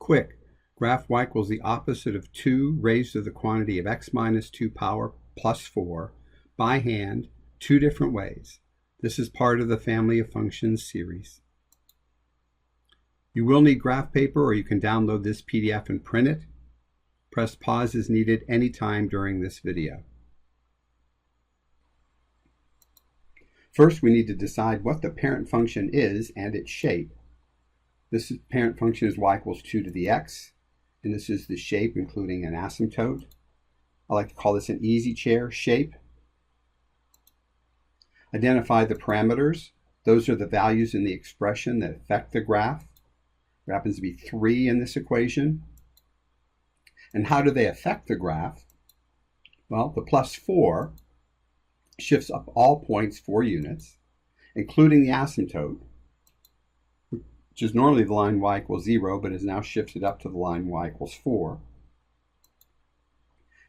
Quick, graph y equals the opposite of 2 raised to the quantity of x minus 2 power plus 4 by hand 2 different ways. This is part of the family of functions series. You will need graph paper, or you can download this PDF and print it. Press pause as needed anytime during this video. First, we need to decide what the parent function is and its shape. This parent function is y equals 2 to the x, and this is the shape including an asymptote. I like to call this an easy chair shape. Identify the parameters. Those are the values in the expression that affect the graph. There happens to be 3 in this equation. And how do they affect the graph? Well, the plus 4 shifts up all points 4 units, including the asymptote, which is normally the line y equals 0, but is now shifted up to the line y equals 4.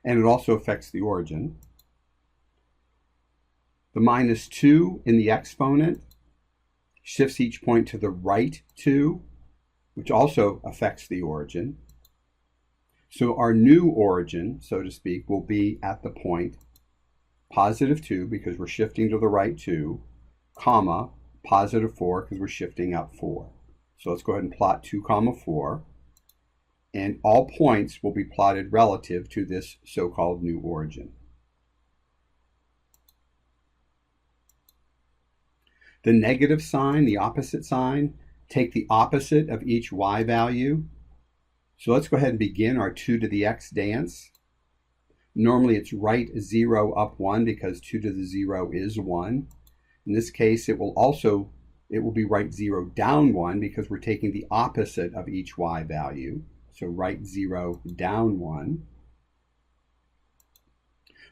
And it also affects the origin. The minus 2 in the exponent shifts each point to the right 2, which also affects the origin. So our new origin, so to speak, will be at the point positive 2, because we're shifting to the right 2, comma, positive 4, because we're shifting up 4. So let's go ahead and plot 2, comma 4. And all points will be plotted relative to this so-called new origin. The negative sign, the opposite sign, take the opposite of each y value. So let's go ahead and begin our 2 to the x dance. Normally it's right 0 up 1 because 2 to the 0 is 1. In this case, it will be right 0 down 1 because we're taking the opposite of each y value. So right 0 down 1.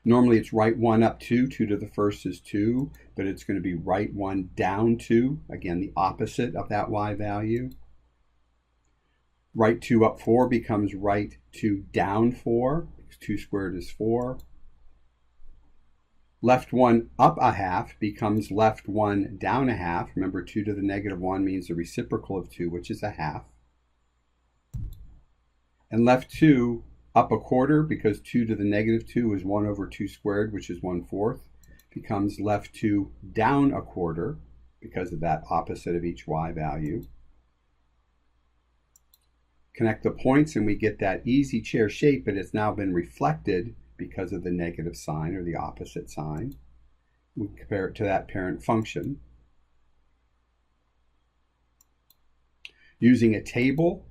Normally it's right 1 up 2. 2 to the first is 2, but it's going to be right 1 down 2. Again, the opposite of that y value. Right 2 up 4 becomes right 2 down 4, because 2 squared is 4. Left 1 up a half becomes left 1 down a half. Remember, 2 to the negative 1 means the reciprocal of 2, which is a half. And left 2 up a quarter, because 2 to the negative 2 is 1 over 2 squared, which is 1/4, becomes left 2 down a quarter, because of that opposite of each y value. Connect the points and we get that easy chair shape, but it's now been reflected because of the negative sign or the opposite sign. We compare it to that parent function. Using a table,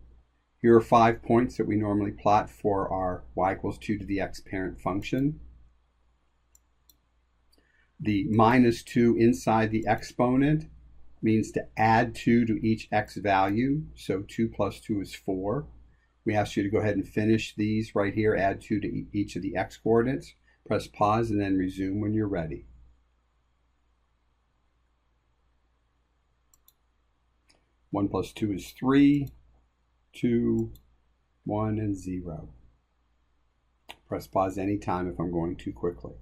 here are 5 points that we normally plot for our y equals 2 to the x parent function. The minus 2 inside the exponent means to add 2 to each x value. So 2 plus 2 is 4. We ask you to go ahead and finish these right here. Add 2 to each of the x coordinates. Press pause and then resume when you're ready. One plus 2 is 3. 2, 1, and 0. Press pause anytime if I'm going too quickly.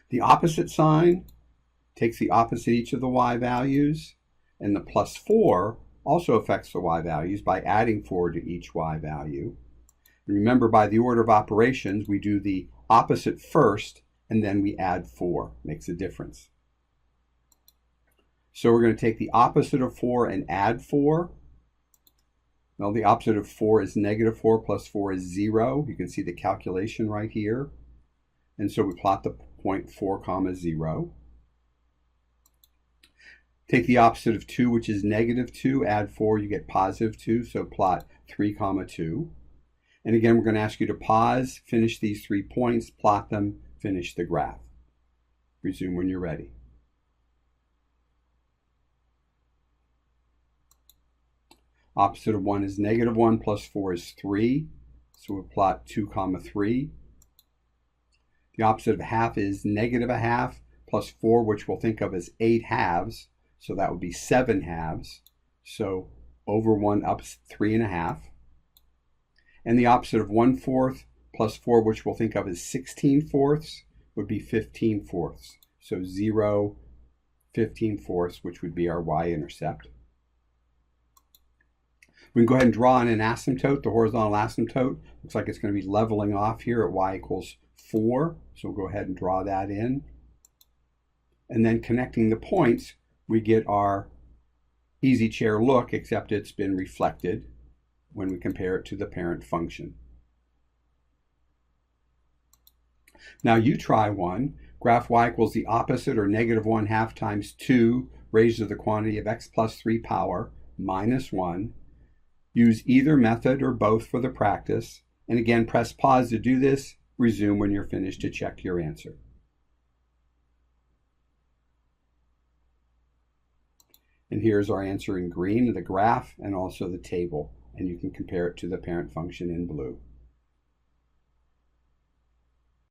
The opposite sign takes the opposite each of the y values, and the plus 4 also affects the y values by adding 4 to each y value. And remember, by the order of operations, we do the opposite first, and then we add 4. Makes a difference. So we're going to take the opposite of 4 and add 4. Well, the opposite of 4 is negative 4 plus 4 is 0. You can see the calculation right here. And so we plot the point 4, comma 0. Take the opposite of 2, which is negative 2. Add 4, you get positive 2. So plot 3, comma 2. And again, we're going to ask you to pause, finish these 3 points, plot them, finish the graph. Resume when you're ready. Opposite of 1 is negative 1 plus 4 is 3. So we'll plot 2, comma 3. The opposite of a half is negative a half plus 4, which we'll think of as 8 halves. So that would be 7 halves. So over 1 up 3.5. And the opposite of 1/4 plus 4, which we'll think of as 16/4, would be 15/4. So 0, 15/4, which would be our y-intercept. We can go ahead and draw in an asymptote, the horizontal asymptote. Looks like it's going to be leveling off here at y equals 4. So we'll go ahead and draw that in. And then connecting the points, we get our easy chair look, except it's been reflected when we compare it to the parent function. Now you try one. Graph y equals the opposite, or negative 1/2 times 2 raised to the quantity of x plus 3 power minus 1. Use either method or both for the practice. And again, press pause to do this. Resume when you're finished to check your answer. And here's our answer in green, the graph, and also the table. And you can compare it to the parent function in blue.